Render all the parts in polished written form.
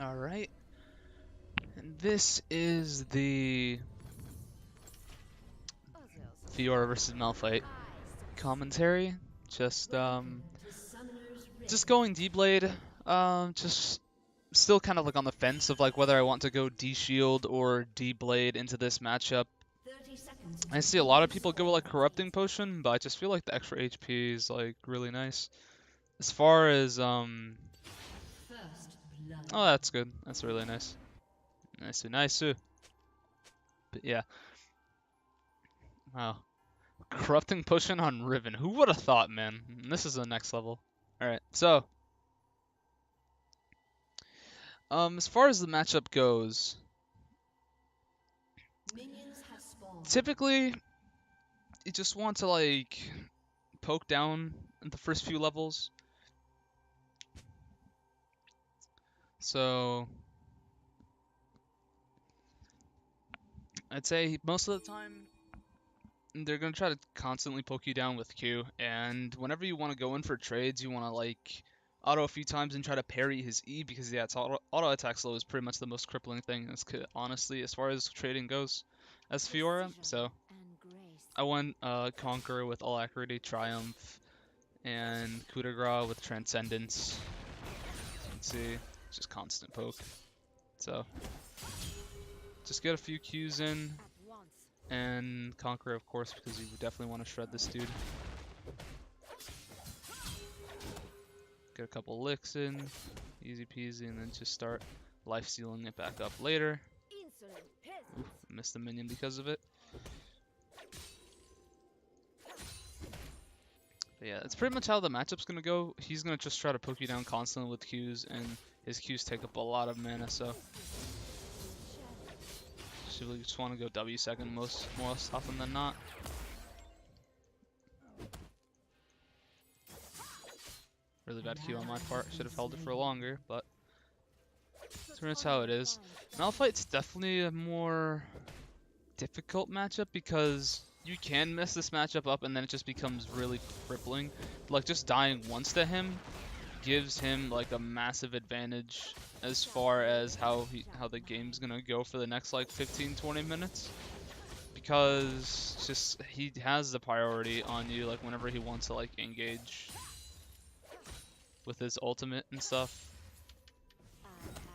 Alright, and this is the Fiora versus Malphite commentary. Just going D-Blade. Just still kind of like on the fence of like whether I want to go D-Shield or D-Blade into this matchup. I see a lot of people go like Corrupting Potion, but I just feel like the extra HP is like really nice. As far as oh, that's good. That's really nice. Nice. But yeah. Wow. Corrupting Potion on Riven. Who would have thought, man? This is the next level. Alright, so as far as the matchup goes, typically you just want to like poke down in the first few levels. So I'd say most of the time they're gonna try to constantly poke you down with Q, and whenever you want to go in for trades, you want to like auto a few times and try to parry his E because yeah, it's auto attack slow is pretty much the most crippling thing. Honestly, as far as trading goes, as Fiora. So I went Conqueror with All Accuracy, Triumph, and Coup de Grace with Transcendence. As you can see, just constant poke. So just get a few Qs in. And Conqueror, of course, because you definitely want to shred this dude. Get a couple licks in, easy peasy, and then just start life stealing it back up later. Oof, missed the minion because of it. But yeah, that's pretty much how the matchup's gonna go. He's gonna just try to poke you down constantly with Qs, and his Qs take up a lot of mana, so you just want to go W second most often than not. Really bad Q on my part. Should have held it for longer, but that's how it is. Malphite's definitely a more difficult matchup because you can mess this matchup up and then it just becomes really crippling. Like just dying once to him gives him like a massive advantage as far as how the game's gonna go for the next like 15-20 minutes, because just he has the priority on you like whenever he wants to like engage with his ultimate and stuff.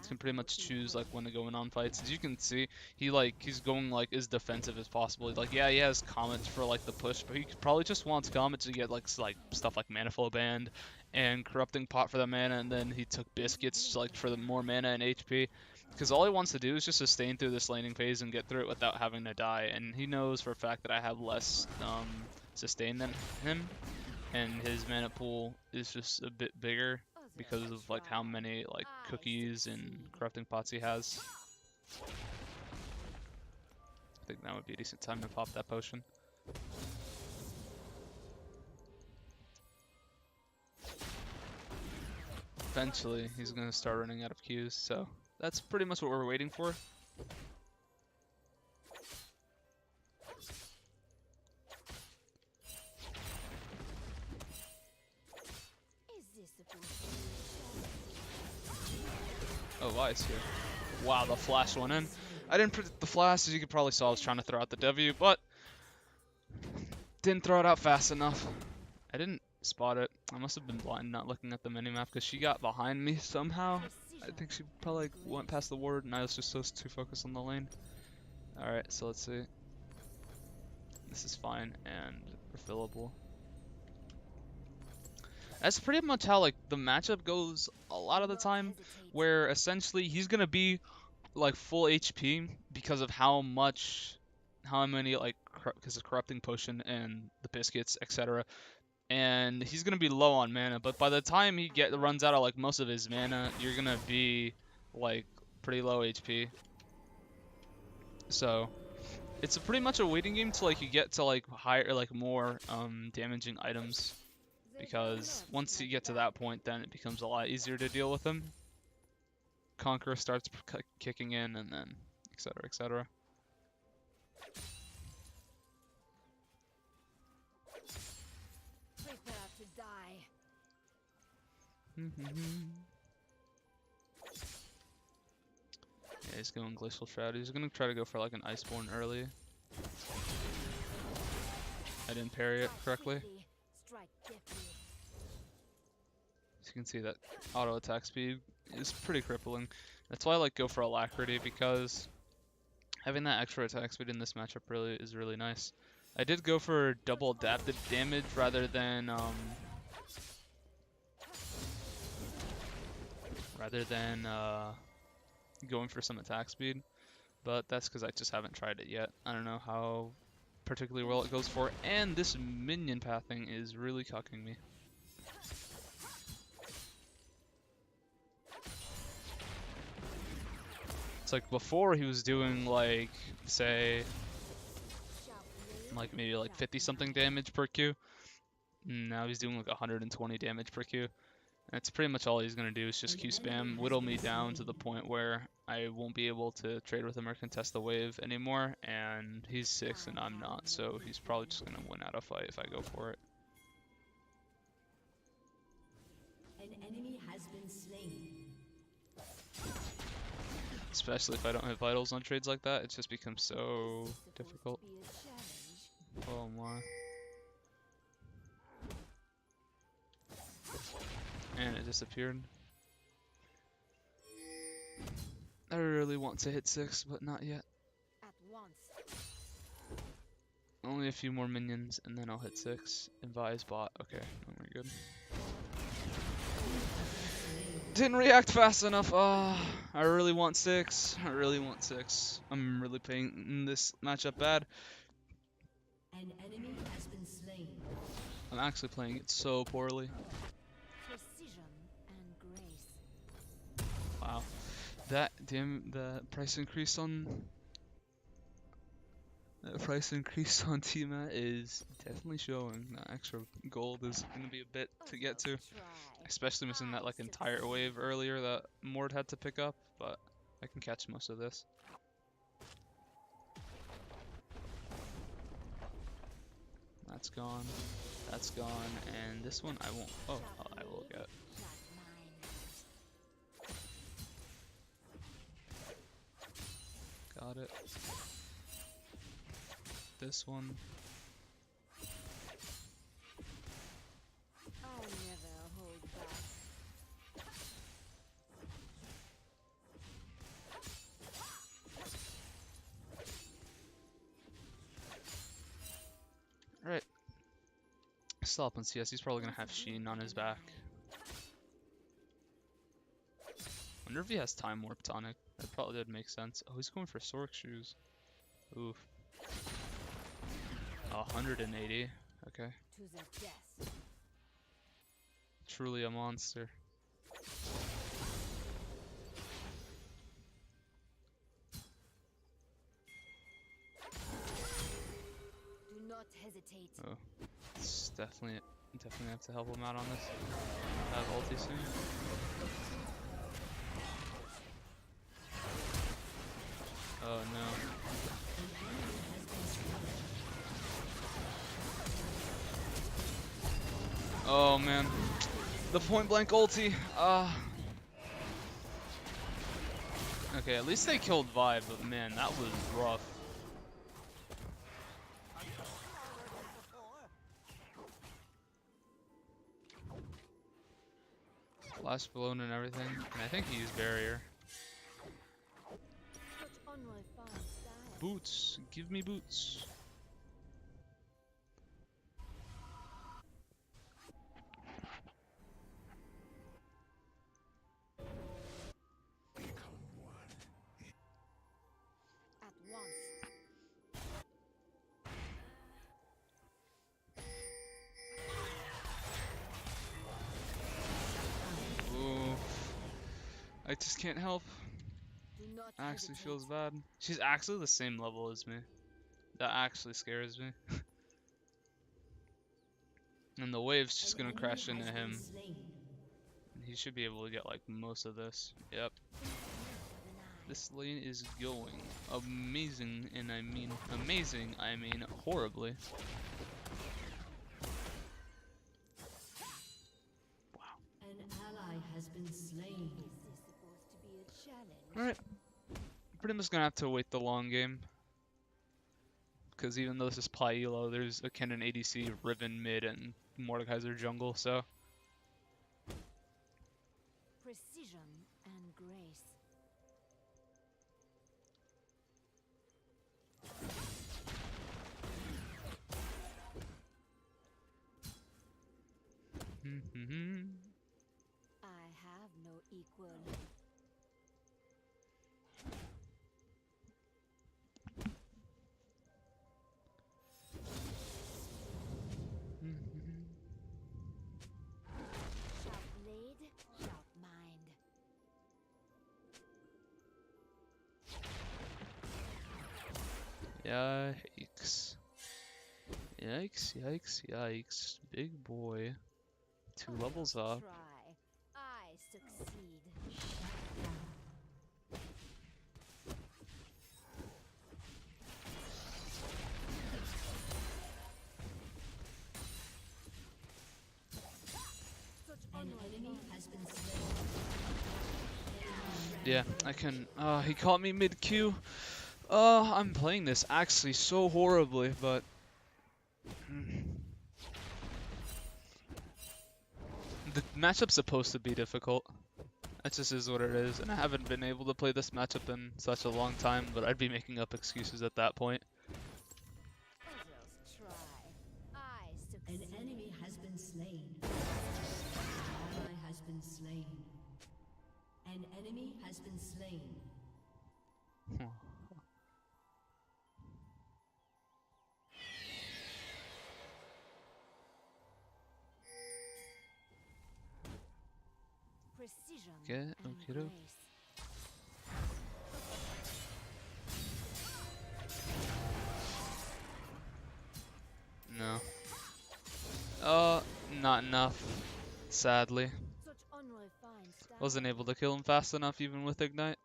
He can pretty much choose like when to go in on fights. As you can see, he's going like as defensive as possible. Like yeah, he has Comet for like the push, but he probably just wants Comet to get like stuff like Mana Flow Band and Corrupting Pot for the mana, and then he took Biscuits like for the more mana and HP. Because all he wants to do is just sustain through this laning phase and get through it without having to die. And he knows for a fact that I have less sustain than him, and his mana pool is just a bit bigger because of like how many like cookies and corrupting pots he has. I think that would be a decent time to pop that potion. Eventually, he's gonna start running out of Qs, so that's pretty much what we're waiting for. Oh, Vice here. Wow, the flash went in. I didn't predict the flash, as you could probably saw. I was trying to throw out the W, but didn't throw it out fast enough. I didn't spot it. I must have been blind not looking at the minimap because she got behind me somehow. I think she probably went past the ward and I was just so too focused on the lane. Alright, so let's see. This is fine and refillable. That's pretty much how like the matchup goes a lot of the time, where essentially he's gonna be like full HP because of how many like because of Corrupting Potion and the Biscuits, etc. And he's gonna be low on mana, but by the time he runs out of like most of his mana, you're gonna be like pretty low HP. So it's pretty much a waiting game till like you get to like higher, like more damaging items, because once you get to that point, then it becomes a lot easier to deal with him. Conqueror starts kicking in, and then etc. etc. Yeah, he's going Glacial Shroud. He's gonna try to go for like an Iceborne early. I didn't parry it correctly. As you can see, that auto attack speed is pretty crippling. That's why I like go for Alacrity, because having that extra attack speed in this matchup is really nice. I did go for double adaptive damage rather than going for some attack speed, but that's because I just haven't tried it yet. I don't know how particularly well it goes for, and this minion pathing is really cucking me. It's like before he was doing like, say, like maybe like 50 something damage per Q. Now he's doing like 120 damage per Q. That's pretty much all he's going to do is just Q spam, whittle me down to the point where I won't be able to trade with him or contest the wave anymore, and he's 6 and I'm not, so he's probably just going to win out a fight if I go for it. An enemy has been slain. Especially if I don't have vitals on trades like that, it just becomes so difficult. Oh my. And it disappeared. I really want to hit 6, but not yet. Only a few more minions, and then I'll hit 6. Advise bot. Okay, then we're good. Didn't react fast enough. I really want 6. I really want 6. I'm really playing this matchup bad. An enemy has been slain. I'm actually playing it so poorly. Precision and grace. Wow. The price increase on Tiamat is definitely showing. That extra gold is gonna be a bit to get to. Especially missing that like entire wave earlier that Mord had to pick up, but I can catch most of this. That's gone. That's gone, and this one I won't. Oh, I will get. Got it. This one. I'll never hold back. Right. Still up on CS. He's probably gonna have Sheen on his back. Wonder if he has Time Warp Tonic. That probably would make sense. Oh, he's going for Sork Shoes. Oof. 180. Okay. To the death. Truly a monster. Do not hesitate. Oh, it's definitely have to help him out on this. I have ulti soon. Oh no. Oh man. The point blank ulti. Okay, at least they killed Vibe, but man, that was rough. Flash blown and everything. And I think he used barrier. Put on my fine style. Boots. Give me boots. At once. Ooh. I just can't help. Do not Actually hesitate. feels bad. She's actually the same level as me. That actually scares me. And the wave's just gonna crash into him. He should be able to get like most of this. Yep. This lane is going amazing, and I mean amazing, I mean horribly. An ally has been slain. Is this supposed to be a challenge? Alright. pretty much gonna have to wait the long game. Because even though this is Pyelo, there's a Kennen ADC, Riven mid, and Mordekaiser jungle, so... Precision and grace. I have no equal. Sharp blade, sharp mind. Yikes. Yikes, yikes, yikes. Big boy. 2 levels up. Try. I succeed. Such An unlike enemy mine. has been slain. Yeah, I can... he caught me mid-Q. I'm playing this actually so horribly, but... The matchup's supposed to be difficult. That just is what it is, and I haven't been able to play this matchup in such a long time, but I'd be making up excuses at that point. Others try. I An succeed. enemy has been slain. An ally has been slain. An enemy has been slain. Precision Okay, and okie doke. grace. No. Not enough, sadly. Such unrefined style. Wasn't able to kill him fast enough even with Ignite.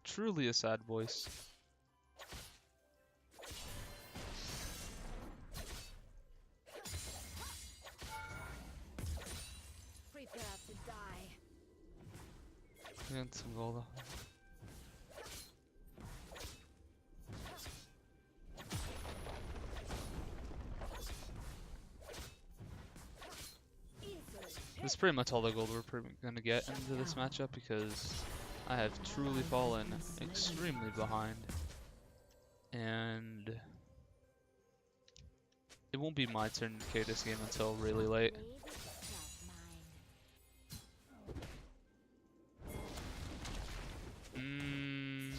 Truly a sad voice. Prepare to die. And some gold. This is pretty much all the gold we're gonna get into this matchup because I have truly fallen extremely behind. And it won't be my turn to carry this game until really late. Blade, sharp mind.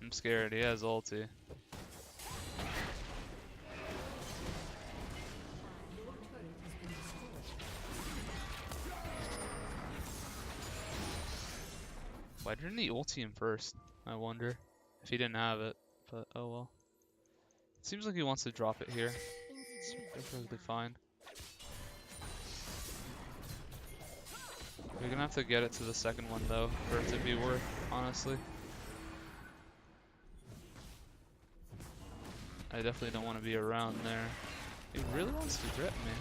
I'm scared, he has ulti. Why didn't he ulti him first? I wonder if he didn't have it, but oh well. Seems like he wants to drop it here. It's perfectly fine. We're gonna have to get it to the second one though, for it to be worth, honestly. I definitely don't want to be around there. He really wants to grip me.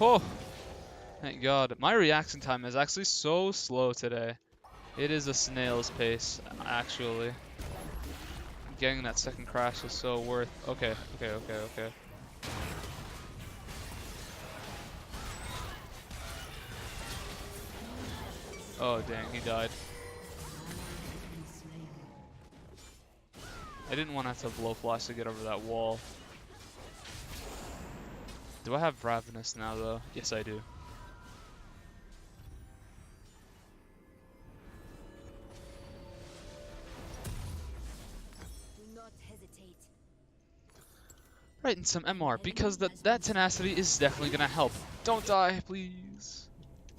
Oh! Thank God. My reaction time is actually so slow today. It is a snail's pace, actually. Getting that second crash is so worth... Okay. Oh, dang, he died. I didn't want to have to blow flash to get over that wall. Do I have Ravenous now, though? Yes, I do. Do not hesitate. Right, and some MR, because that tenacity is definitely gonna help. Don't die, please.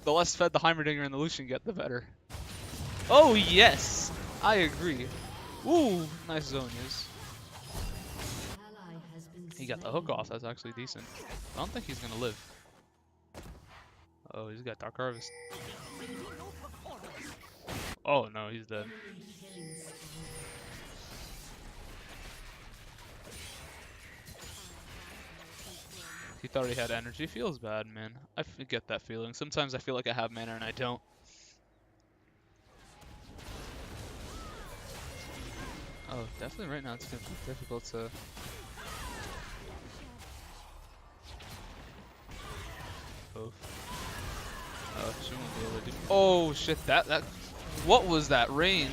The less fed the Heimerdinger and the Lucian get, the better. Oh, yes! I agree. Ooh, nice zone use. Ally has been He got the slain. hook off, that's actually decent. I don't think he's gonna live. Oh, he's got Dark Harvest. Oh no, he's dead. Enemy killing spree. He thought he had energy. Feels bad, man. Get that feeling. Sometimes I feel like I have mana and I don't. Oh, definitely right now it's gonna be difficult to. Oh, she won't be able to do. Oh shit! That. What was that range?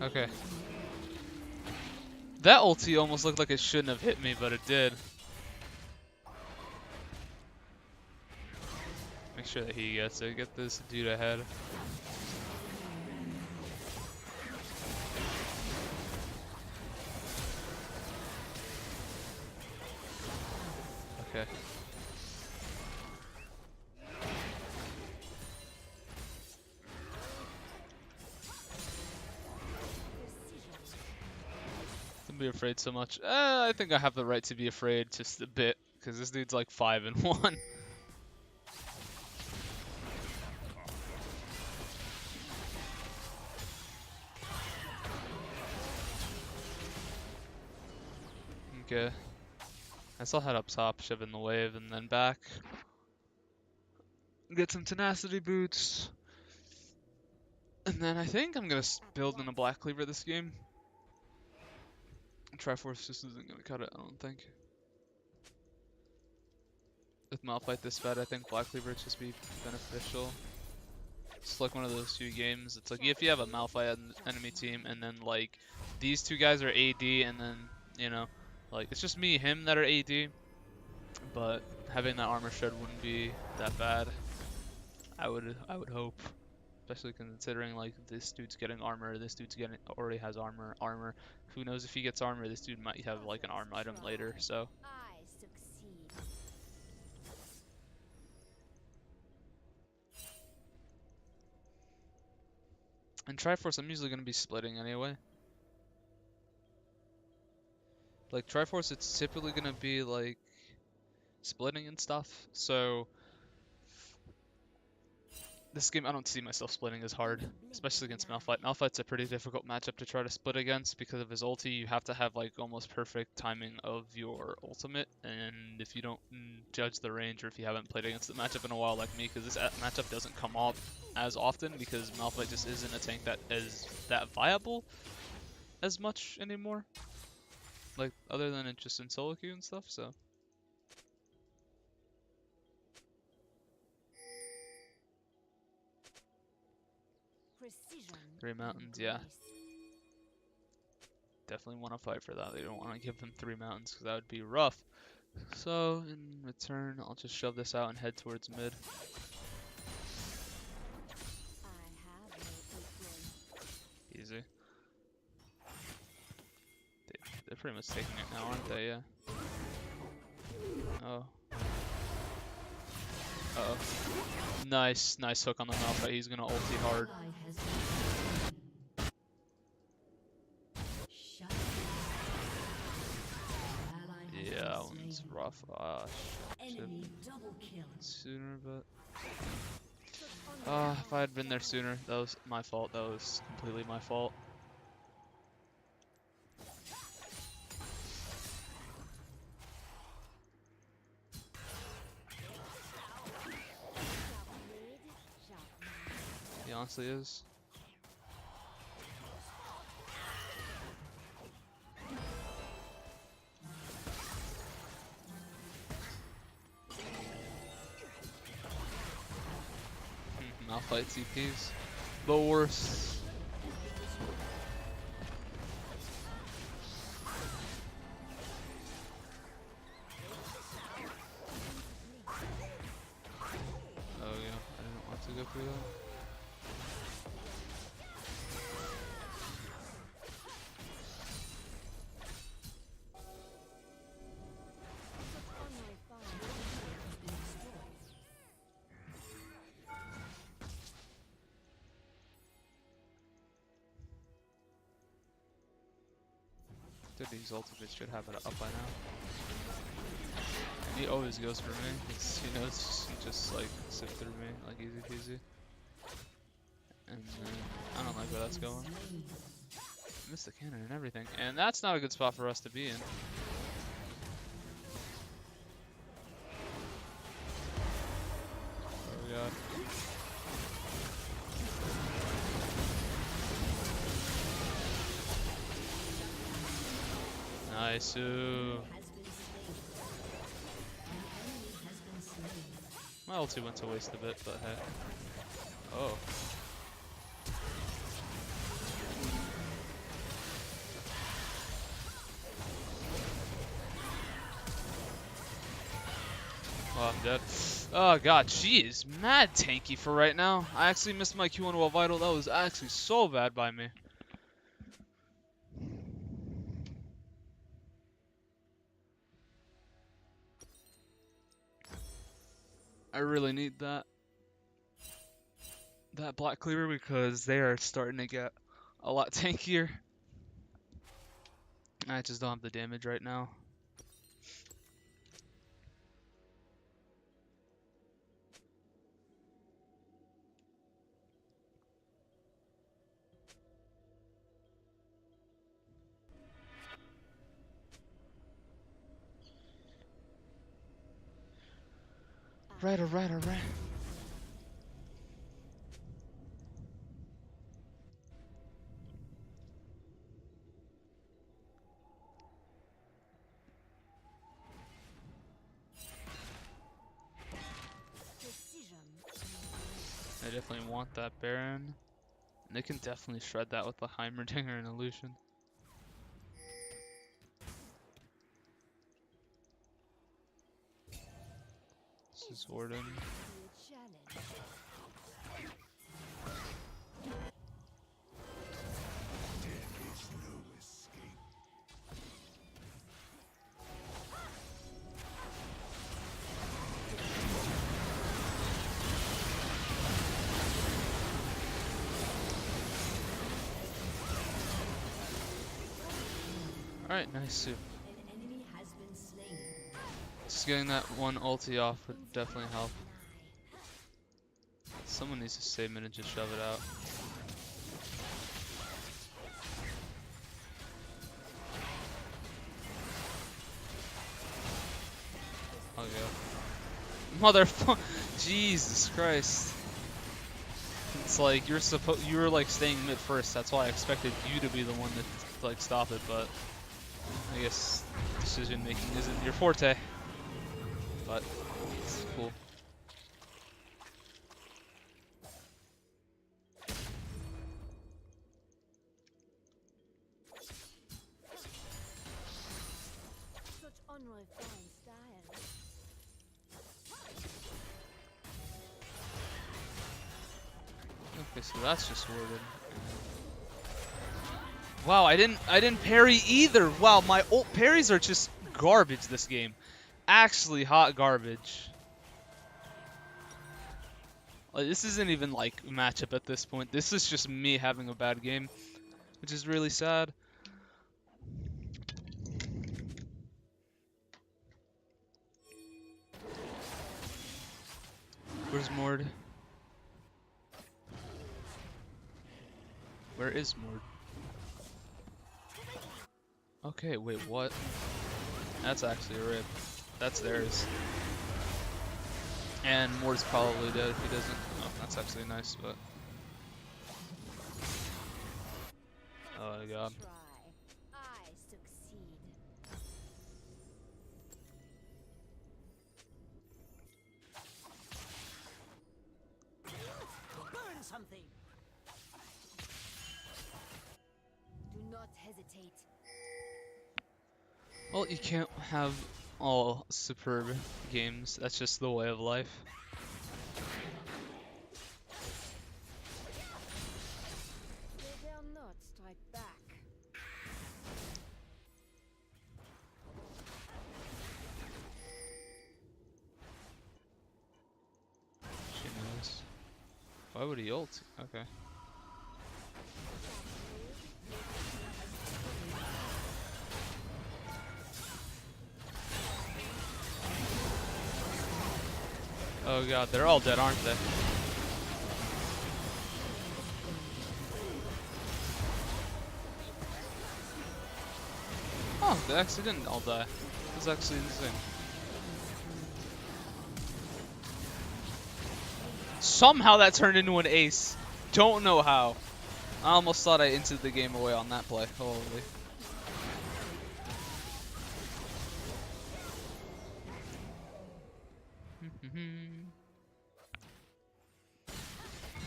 Okay. That ulti almost looked like it shouldn't have hit me, but it did. Make sure that he gets it. Get this dude ahead. Okay. Don't be afraid so much. I think I have the right to be afraid just a bit, because this dude's like 5-1. Okay. I still head up top, shove in the wave, and then back. Get some tenacity boots. And then I think I'm gonna build in a Black Cleaver this game. Triforce just isn't gonna cut it, I don't think. With Malphite this bad, I think Black Cleaver would just be beneficial. It's like one of those few games. It's like if you have a Malphite enemy team, and then like these two guys are AD, and then you know, like it's just me, him that are AD. But having that armor shred wouldn't be that bad. I would hope. Especially considering like this dude's getting armor, this dude's already has armor. Who knows if he gets armor? This dude might have like an arm item later. So I succeed. in Triforce, I'm usually gonna be splitting anyway. Like Triforce, it's typically gonna be like splitting and stuff. So this game, I don't see myself splitting as hard, especially against Malphite. Malphite's a pretty difficult matchup to try to split against because of his ulti. You have to have like almost perfect timing of your ultimate, and if you don't judge the range, or if you haven't played against the matchup in a while like me, because this matchup doesn't come up as often because Malphite just isn't a tank that is that viable as much anymore. Like other than it just in solo queue and stuff, so. Precision. Three mountains, yeah. Definitely want to fight for that. They don't want to give them 3 mountains because that would be rough. So in return, I'll just shove this out and head towards mid. I have no equal. Easy. They're pretty much taking it now, aren't they? Yeah. Oh. Uh-oh. Nice hook on the Malphite. He's gonna ulti hard. Yeah, that one's rough. Ah, shit. Sooner, but if I had been there sooner, that was my fault. That was completely my fault. He honestly is. Malphite TPs. The worst. Oh yeah, I didn't want to go through that. Dude, these ultimates should have it up by now. He always goes for me. He knows he just like sip through me like easy peasy. And I don't like where that's going. Missed the cannon and everything. And that's not a good spot for us to be in. Oh god. Nice. My ulti went to waste a bit, but hey. Oh. Oh, I'm dead. Oh god, jeez, mad tanky for right now. I actually missed my Q1 while vital. That was actually so bad by me. I really need that black cleaver because they are starting to get a lot tankier. I just don't have the damage right now. Right, alright, alright. I definitely want that Baron. And they can definitely shred that with the Heimerdinger and Illusion. This is Warden. Alright, nice suit. Just getting that one ulti off would definitely help. Someone needs to save mid and just shove it out. I'll go. Motherfucker! Jesus Christ! It's like you were like staying mid first. That's why I expected you to be the one to like stop it, but I guess decision making isn't your forte. But it's cool. Such unrefined style. Okay, so that's just worded. Wow, I didn't parry either. Wow, my ult parries are just garbage this game. Actually hot garbage. Like, this isn't even like matchup at this point. This is just me having a bad game, which is really sad. Where's Mord? Where is Mord? Okay, wait, what? That's actually a rip. That's theirs. And Mord's probably dead if he doesn't. Oh, that's actually nice, but. Oh my god. I succeed. Burn something. Do not hesitate. Well, you can't have all superb games. That's just the way of life. They dare not strike back. She knows. Why would he ult? Okay. Oh god, they're all dead, aren't they? Oh, they actually didn't all die. That's actually insane. Somehow that turned into an ace. Don't know how. I almost thought I inted the game away on that play. Holy.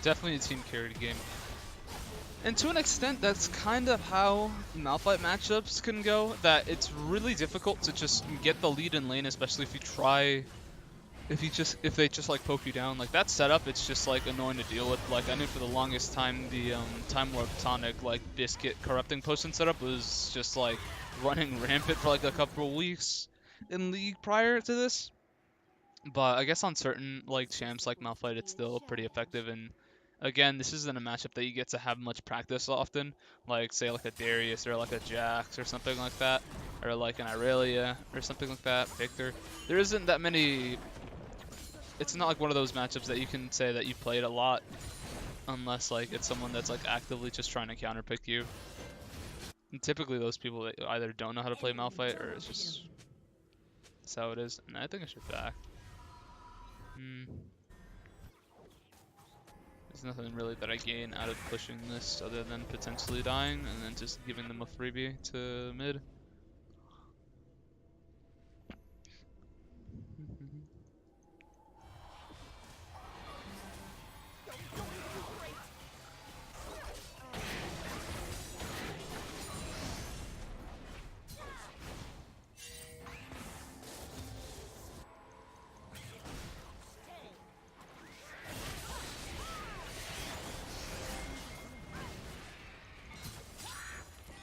Definitely a team carried game. And to an extent, that's kind of how Malphite matchups can go. That it's really difficult to just get the lead in lane, especially if you try, if they just like poke you down. Like that setup, it's just like annoying to deal with. Like I knew for the longest time the Time Warp Tonic like Biscuit corrupting potion setup was just like running rampant for like a couple of weeks in League prior to this. But I guess on certain like champs like Malphite, it's still pretty effective. And again, this isn't a matchup that you get to have much practice often. Like say like a Darius or like a Jax or something like that, or like an Irelia or something like that. Victor. There isn't that many. It's not like one of those matchups that you can say that you played a lot, unless like it's someone that's like actively just trying to counterpick you. And typically those people that either don't know how to play Malphite or it's just that's how it is. And I think I should back. There's nothing really that I gain out of pushing this other than potentially dying and then just giving them a freebie to mid.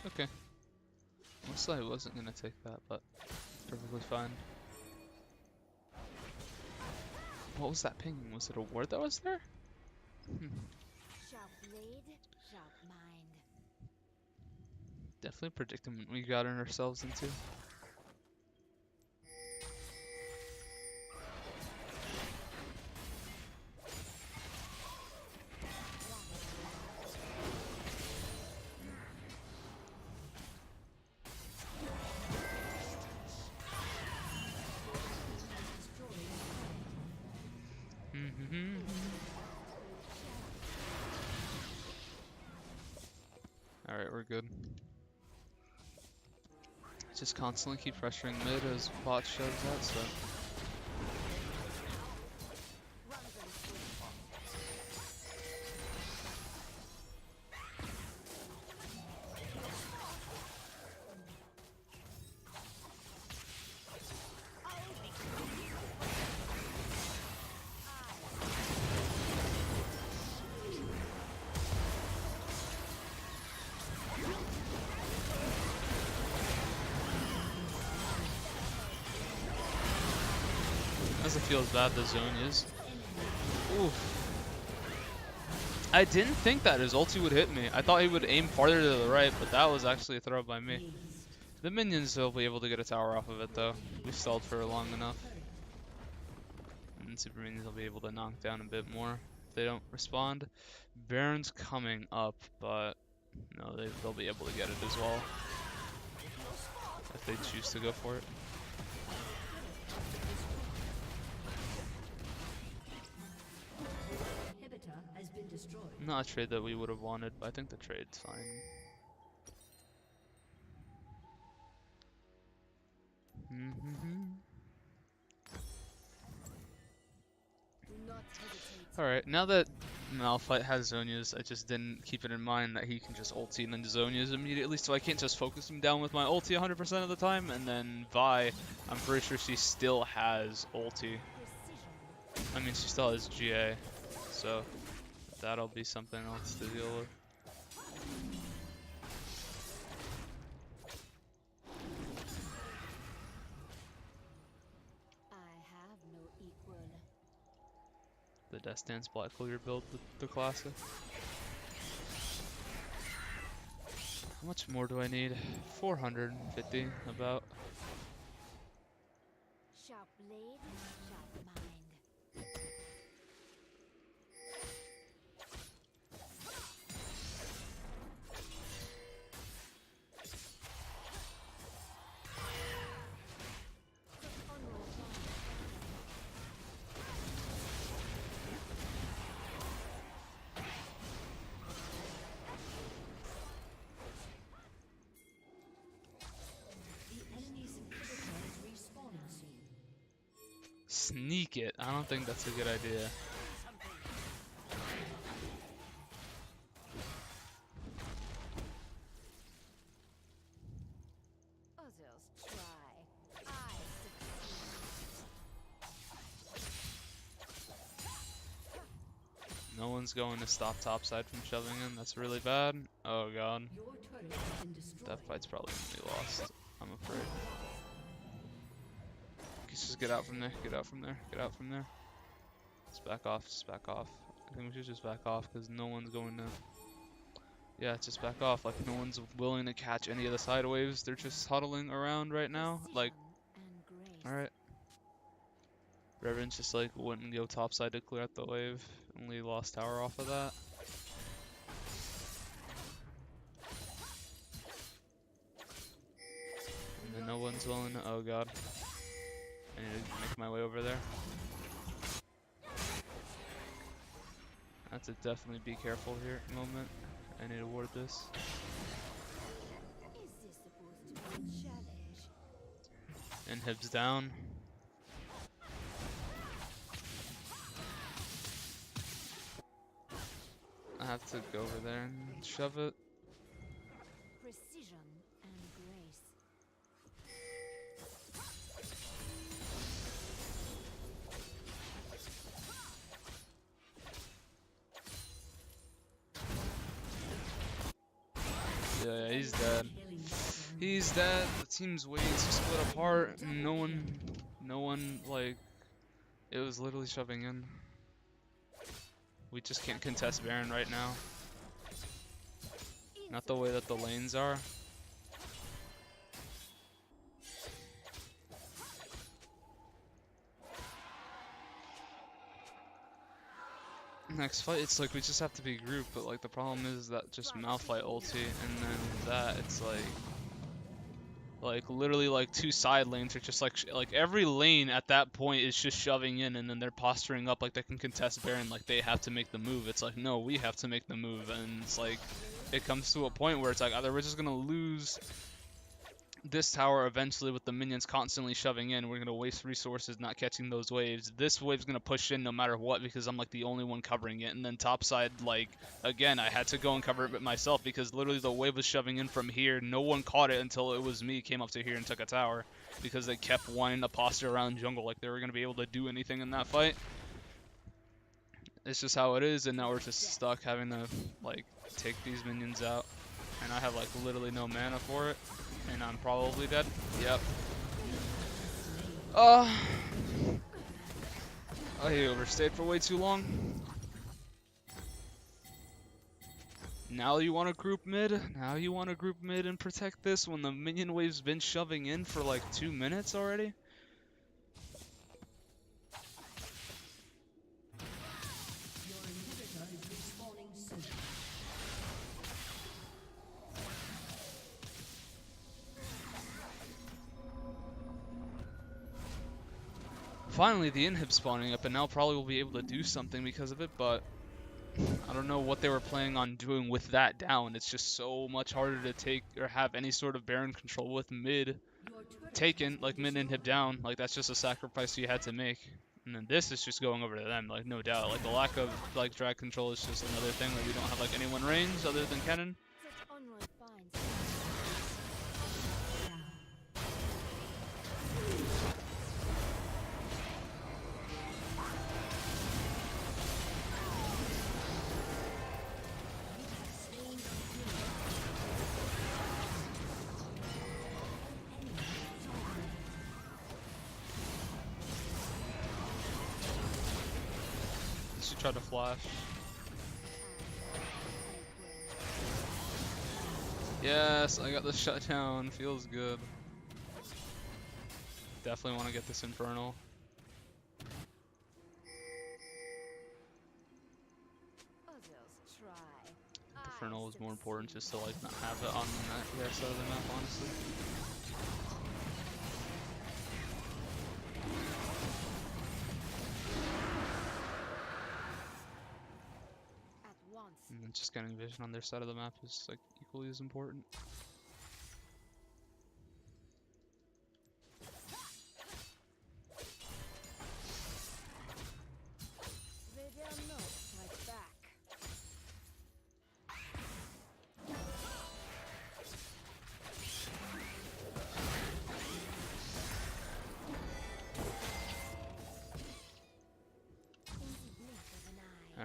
Okay. Looks like I wasn't gonna take that, but perfectly fine. What was that ping? Was it a ward that was there? Sharp blade, sharp mind. Definitely predicting what we got ourselves into. Alright, we're good. Just constantly keep pressuring mid as bot shoves out, so. Doesn't feel as bad the zone is. Oof. I didn't think that his ulti would hit me. I thought he would aim farther to the right, but that was actually a throw by me. The minions will be able to get a tower off of it though. We stalled for long enough. And super minions will be able to knock down a bit more if they don't respond. Baron's coming up, but no, they'll be able to get it as well. If they choose to go for it. Not a trade that we would have wanted, but I think the trade's fine. Alright, now that Malphite has Zhonya's, I just didn't keep it in mind that he can just ulti and then Zhonya's immediately, so I can't just focus him down with my ulti 100% of the time, and then Vi, I'm pretty sure she still has ulti. I mean, she still has GA, so that'll be something else to deal with. I have no equal. The Death Dance Black Clear build, the classic. How much more do I need? 450, about. Sharp blade, sharp mind. sneak it. I don't think that's a good idea. Others try. I succeed. No one's going to stop topside from shoving in. That's really bad. Oh god. Your turret has been destroyed. That fight's probably gonna be lost. I'm afraid. Let's just get out from there. Get out from there. Get out from there. Just back off. Just back off. I think we should just back off because no one's going to. Yeah, just back off. Like no one's willing to catch any of the side waves. They're just huddling around right now. Like, all right. Reverend's just like wouldn't go topside to clear out the wave. Only lost tower off of that. And then no one's willing to. Oh god. I need to make my way over there. I have to definitely be careful here moment. I need to ward this. Is this supposed to be a challenge? Inhib's down. I have to go over there and shove it. Precision and grace. Yeah, he's dead. He's dead. The team's way too split apart. And no one, like, it was literally shoving in. We just can't contest Baron right now. Not the way that the lanes are. Next fight, it's like we just have to be grouped, but like the problem is that just Malphite ulti, and then that it's like literally like two side lanes are just like every lane at that point is just shoving in, and then they're posturing up like they can contest Baron, like they have to make the move. It's like no, we have to make the move, and it's like it comes to a point where it's like either we're just gonna lose this tower eventually with the minions constantly shoving in. We're gonna waste resources not catching those waves. This wave's gonna push in no matter what because I'm like the only one covering it. And then topside, like again, I had to go and cover it myself because literally the wave was shoving in from here. No one caught it until it was me came up to here and took a tower because they kept wanting to posture around jungle like they were gonna be able to do anything in that fight. It's just how it is, and now we're just stuck having to like take these minions out, and I have like literally no mana for it. And I'm probably dead. Yep. I overstayed for way too long. Now you want to group mid? Now you want to group mid and protect this when the minion wave's been shoving in for like 2 minutes already? Finally, the inhib spawning up, and now probably we'll be able to do something because of it, but I don't know what they were planning on doing with that down. It's just so much harder to take or have any sort of Baron control with mid taken, like mid inhib down. Like that's just a sacrifice you had to make. And then this is just going over to them, like no doubt. Like the lack of like drag control is just another thing that we don't have like anyone range other than Kennen. Such unrefined. She tried to flash. Yes, I got the shutdown. Feels good. Definitely want to get this Infernal. Others try. Infernal is more important just to like not have it on that side of the map, honestly. At once. And then just getting vision on their side of the map is like equally as important.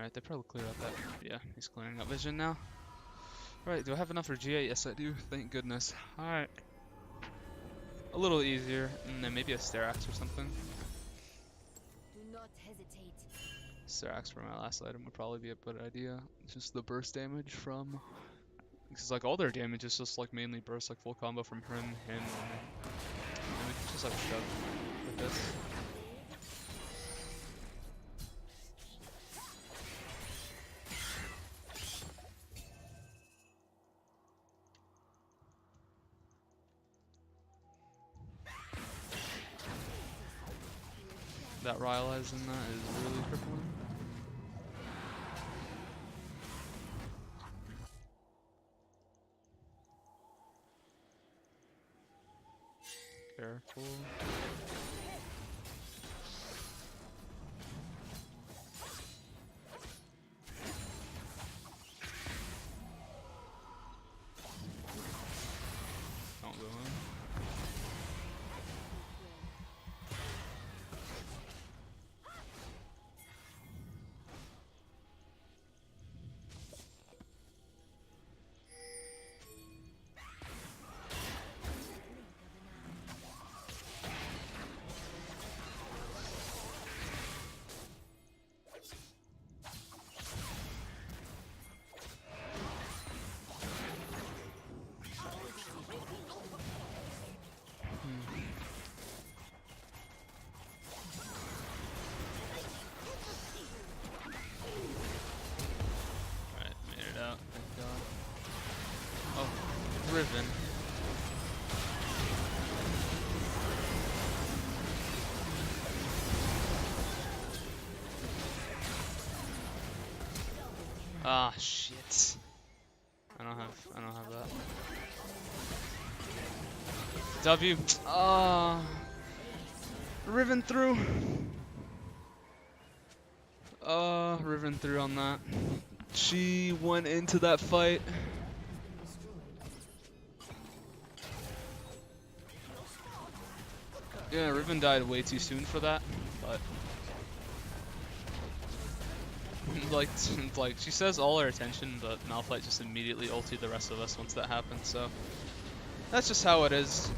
Alright, they probably cleared out that. Yeah, he's clearing out vision now. Right, do I have enough for GA? Yes, I do. Thank goodness. Alright. A little easier. And then maybe a Sterax or something. Do not hesitate. Sterax for my last item would probably be a good idea. It's just the burst damage from... Because like all their damage is just like mainly burst, like full combo from him, and we can just like shove with this. That Rylai's in that is really crippling. Careful. Don't go in. Alright, made it out, thank god. Oh, Riven. Ah, shit. I don't have that. W. Ah, Riven through. Riven through on that. She went into that fight. Yeah, Riven died way too soon for that, but like she says all her attention, but Malphite just immediately ultied the rest of us once that happened, so that's just how it is.